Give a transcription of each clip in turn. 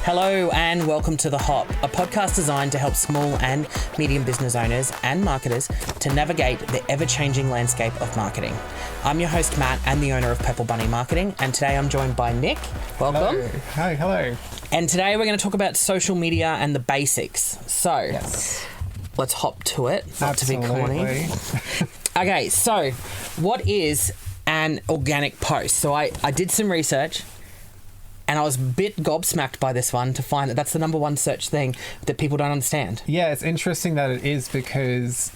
Hello and welcome to The Hop, a podcast designed to help small and medium business owners and marketers to navigate the ever-changing landscape of marketing. I'm your host, Matt, and the owner of Purple Bunny Marketing, and today I'm joined by Nick. Welcome. Hello. Hi, hello. And today we're going to talk about social media and the basics. So, Yes. let's hop to it, not Absolutely. to be corny. Okay, so what is an organic post? So I did some research and I was a bit gobsmacked by this one to find that that's the number one search thing that people don't understand. Yeah, it's interesting that it is because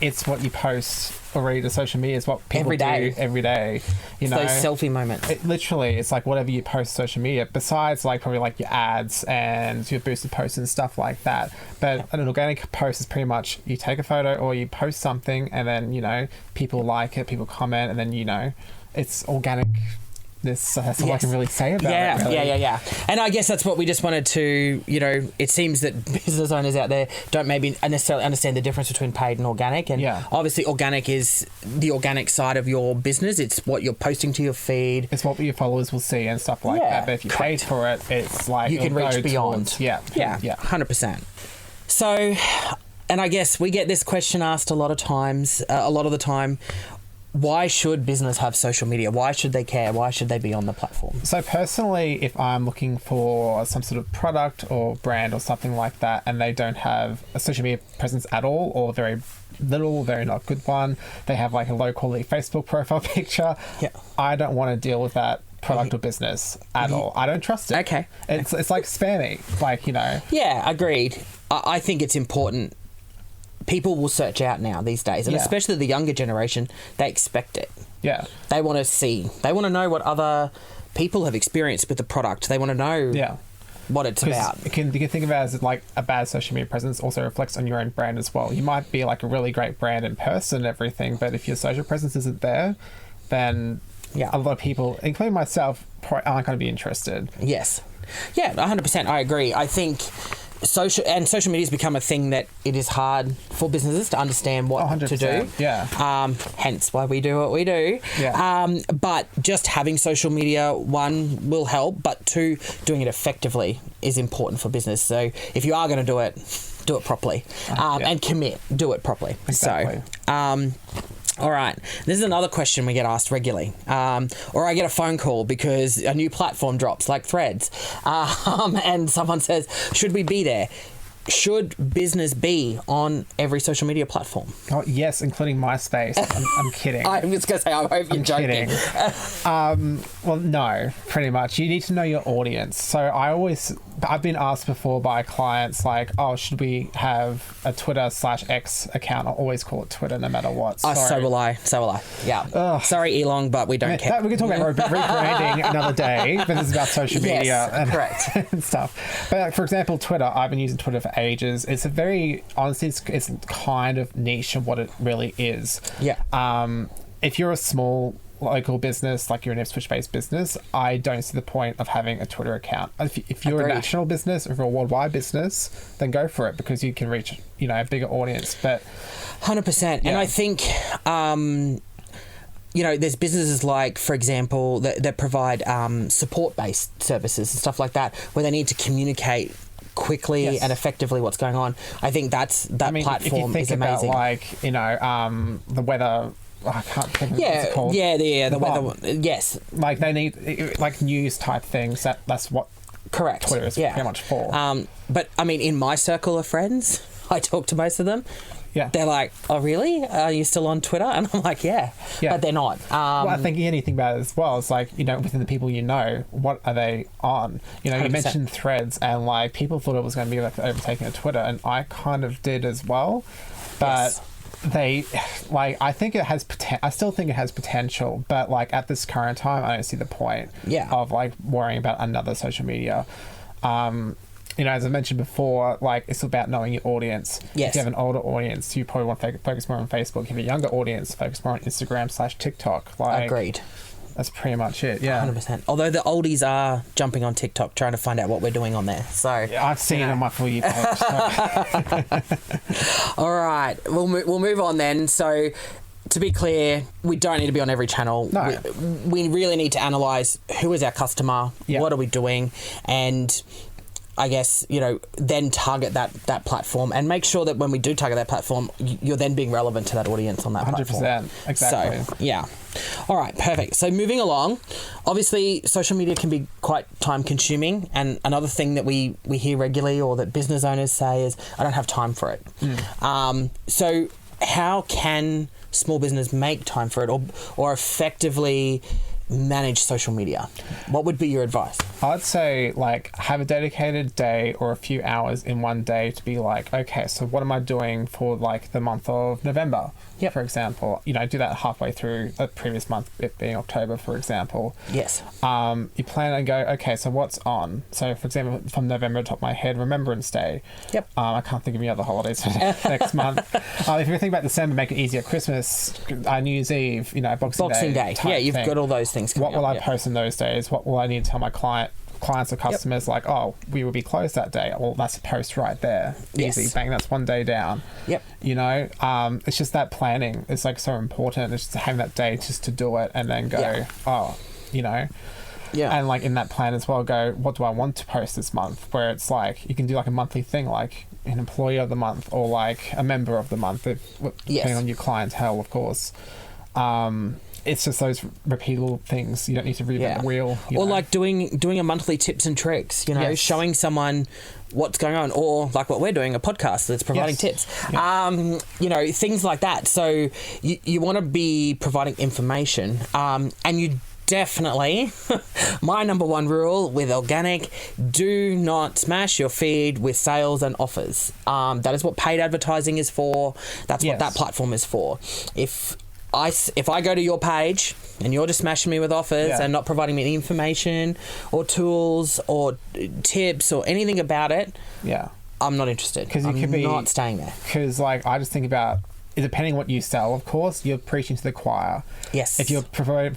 it's what you post already to social media. It's what people Every day. do every day. You know, Those selfie moments. it's like whatever you post to social media, besides like probably like your ads and your boosted posts and stuff like that. But an organic post is pretty much you take a photo or you post something and then, you know, people like it, people comment, and then, you know, it's organic. That's all I can really say about it. Really. Yeah. And I guess that's what we just wanted to, you know, it seems that business owners out there don't maybe necessarily understand the difference between paid and organic. And obviously organic is the organic side of your business. It's what you're posting to your feed. It's what your followers will see and stuff like that. But if you pay for it, it's like you can reach beyond. Towards, yeah, 100%. So, and I guess we get this question asked a lot of the time. Why should business have social media? Why should they care? Why should they be on the platform? So personally, if I'm looking for some sort of product or brand or something like that, and they don't have a social media presence at all, or very little, very not good one, they have like a low quality Facebook profile picture. Yeah. I don't want to deal with that product or business at all. I don't trust it. Okay. It's like spammy, like, you know. Yeah, agreed. I think it's important. People will search out now these days, and especially the younger generation, they expect it. Yeah. They want to see. They want to know what other people have experienced with the product. They want to know what it's about. You can think of it as like a bad social media presence also reflects on your own brand as well. You might be like a really great brand in person and everything, but if your social presence isn't there, then a lot of people, including myself, probably aren't going to be interested. Yes. Yeah, 100%. I agree. I think social media has become a thing that it is hard for businesses to understand what to do. Yeah. Hence why we do what we do. Yeah. But just having social media, one, will help, but two, doing it effectively is important for business. So if you are going to do it properly, and commit, do it properly. Exactly. So, all right. This is another question we get asked regularly. Or I get a phone call because a new platform drops, like Threads. And someone says, should we be there? Should business be on every social media platform? Oh, yes, including MySpace. I'm kidding. I was going to say, I hope you're joking. Well, no, pretty much. You need to know your audience. So I've been asked before by clients like, oh, should we have a Twitter/X account? I'll always call it Twitter no matter what. So will I. Yeah. Ugh. Sorry, Elon, but we don't care. We can talk about rebranding another day, but it's about social media and stuff. But for example, Twitter, I've been using Twitter for ages. It's a very, honestly, it's kind of niche of what it really is. Yeah. If you're a small local business, like you're an Ipswich-based business, I don't see the point of having a Twitter account. If you're a national business, or if you're a worldwide business, then go for it because you can reach, you know, a bigger audience. But 100%. And I think, you know, there's businesses like, for example, that provide support-based services and stuff like that, where they need to communicate quickly and effectively what's going on. I think that platform is amazing. If you think about, like, you know, the weather. I can't think of what it's called. The weather. Yes. Like they need like news type things. That's what Twitter is pretty much for. But I mean, in my circle of friends, I talk to most of them. Yeah. They're like, oh, really? Are you still on Twitter? And I'm like, yeah. But they're not. Well, I think anything about it as well. It's like, you know, within the people you know, what are they on? You know, 100%. You mentioned Threads, and like people thought it was going to be like overtaking a Twitter, and I kind of did as well. But I think it has I still think it has potential, but like at this current time, I don't see the point of like worrying about another social media. You know, as I mentioned before, like it's about knowing your audience. Yes. If you have an older audience, you probably want to focus more on Facebook. If you have a younger audience, focus more on Instagram/TikTok. Like, agreed. That's pretty much it. Yeah, 100%. Although the oldies are jumping on TikTok trying to find out what we're doing on there. So I've seen it on my For You page. So. All right, we'll move on then. So, to be clear, we don't need to be on every channel. No. We really need to analyse who is our customer, what are we doing, and I guess, then target that platform and make sure that when we do target that platform, you're then being relevant to that audience on that 100%, platform. exactly. So, yeah. All right, perfect. So moving along, obviously social media can be quite time consuming, and another thing that we hear regularly or that business owners say is, I don't have time for it. So how can small business make time for it or effectively manage social media? What would be your advice? I'd say have a dedicated day or a few hours in one day to be okay, so what am I doing for the month of November, for example? Do that halfway through the previous month, it being October, for example. Yes. You plan and go, okay, so what's on? So for example, from November, top of my head, Remembrance Day. Yep. I can't think of any other holidays for next month. If you think about December, make it easier. Christmas, New Year's Eve, Boxing Day. Yeah, you've got all those things coming What will up, I post in those days? What will I need to tell my clients or customers we will be closed that day? Well, that's a post right there. Yes. Easy. Bang, that's one day down. Yep. It's just that planning. It's so important. It's just having that day just to do it and then go, Yeah. And in that plan as well, go, what do I want to post this month? Where it's you can do a monthly thing, an employee of the month or a member of the month, depending on your clientele, of course. It's just those repeatable things. You don't need to reinvent the wheel. Or doing a monthly tips and tricks, showing someone what's going on, or like what we're doing, a podcast that's providing tips. Yeah. Things like that. So you want to be providing information, and you definitely, my number one rule with organic, do not smash your feed with sales and offers. That is what paid advertising is for. That's what that platform is for. If I go to your page and you're just smashing me with offers and not providing me any information or tools or tips or anything about it, I'm not interested. Because I'm not staying there. Because I just think about, depending on what you sell, of course, you're preaching to the choir. Yes. If you're providing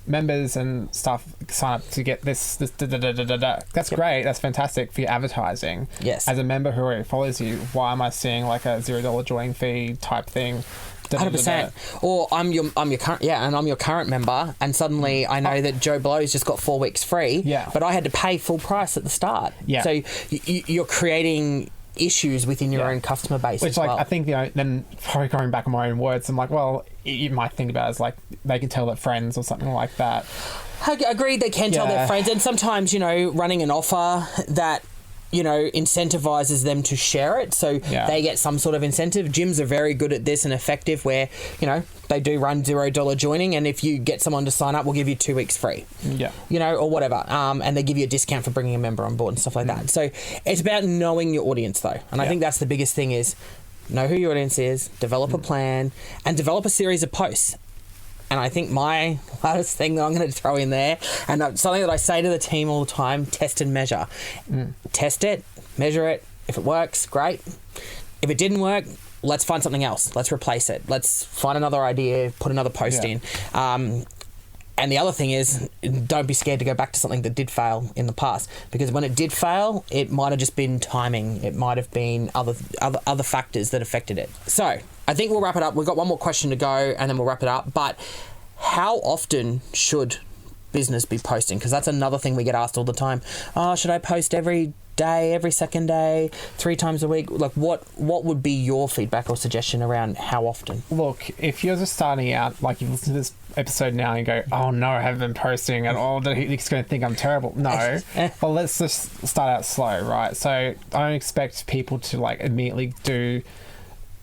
members and stuff sign up to get this that's great. That's fantastic for your advertising. Yes. As a member who already follows you, why am I seeing a $0 joining fee type thing? 100%. Or I'm your current and I'm your current member, and suddenly I know that Joe Blow's just got 4 weeks free. Yeah. But I had to pay full price at the start. Yeah. So you're creating issues within your own customer base. Which as well. I think then probably going back on my own words, I'm well, you might think about it as they can tell their friends or something like that. Agreed, they can tell their friends, and sometimes running an offer that incentivizes them to share it, so they get some sort of incentive. Gyms are very good at this and effective, where they do run $0 joining, and if you get someone to sign up, we'll give you 2 weeks free. Or whatever, and they give you a discount for bringing a member on board and stuff like that. So it's about knowing your audience though, and I think that's the biggest thing is know who your audience is, develop a plan, and develop a series of posts. And I think my last thing that I'm going to throw in there, and something that I say to the team all the time, test and measure. Test it, measure it. If it works, great. If it didn't work, let's find something else. Let's replace it. Let's find another idea, put another post in. And the other thing is, don't be scared to go back to something that did fail in the past, because when it did fail, it might have just been timing. It might have been other factors that affected it. So I think we'll wrap it up. We've got one more question to go, and then we'll wrap it up. But how often should business be posting? Because that's another thing we get asked all the time. Oh, should I post every day, every second day, 3 times a week? What would be your feedback or suggestion around how often? Look, if you're just starting out, you listen to this episode now and you go, oh no, I haven't been posting at all, he's going to think I'm terrible. No. Well, let's just start out slow, right? So I don't expect people to immediately do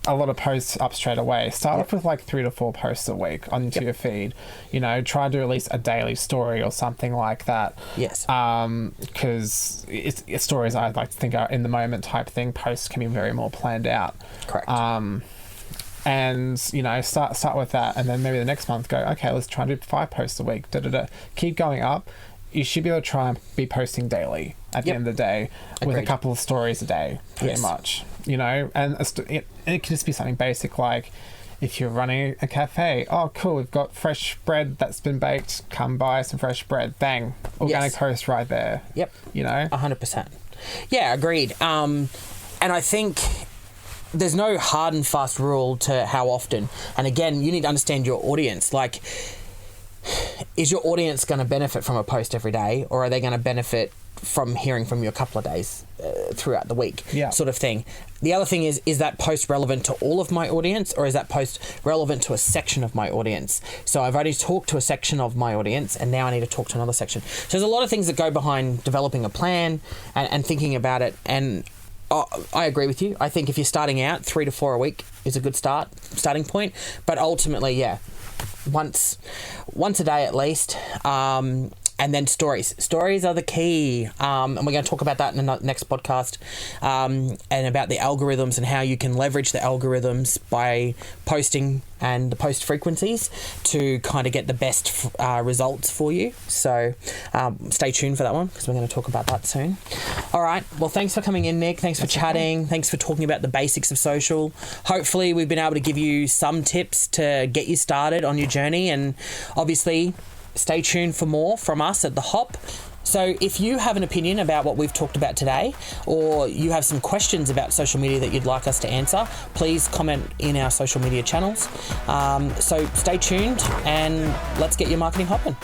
a lot of posts up straight away. Start off with 3 to 4 posts a week onto your feed. Try and do at least a daily story or something like that. Yes. Because it's stories I like to think are in the moment type thing. Posts can be very more planned out. Correct. And start with that, and then maybe the next month go, okay, let's try and do 5 posts a week. Keep going up. You should be able to try and be posting daily at the end of the day. With a couple of stories a day, pretty much. And it can just be something basic like, if you're running a cafe, oh cool, we've got fresh bread that's been baked, come buy some fresh bread. Bang, organic post right there. 100%. Yeah, agreed. And I think there's no hard and fast rule to how often. And again, you need to understand your audience. Is your audience going to benefit from a post every day, or are they going to benefit from hearing from you a couple of days throughout the week, sort of thing. The other thing is that post relevant to all of my audience, or is that post relevant to a section of my audience? So I've already talked to a section of my audience, and now I need to talk to another section. So there's a lot of things that go behind developing a plan and thinking about it. And I agree with you. I think if you're starting out, 3 to 4 a week is a good starting point. But ultimately, once a day at least. And then stories. Stories are the key. And we're going to talk about that in the next podcast, and about the algorithms and how you can leverage the algorithms by posting and the post frequencies to kind of get the best results for you. So stay tuned for that one, because we're going to talk about that soon. All right. Well, thanks for coming in, Nick. Thanks for chatting. Thanks for talking about the basics of social. Hopefully we've been able to give you some tips to get you started on your journey, and obviously stay tuned for more from us at The Hop. So if you have an opinion about what we've talked about today, or you have some questions about social media that you'd like us to answer, please comment in our social media channels. So stay tuned, and let's get your marketing hopping.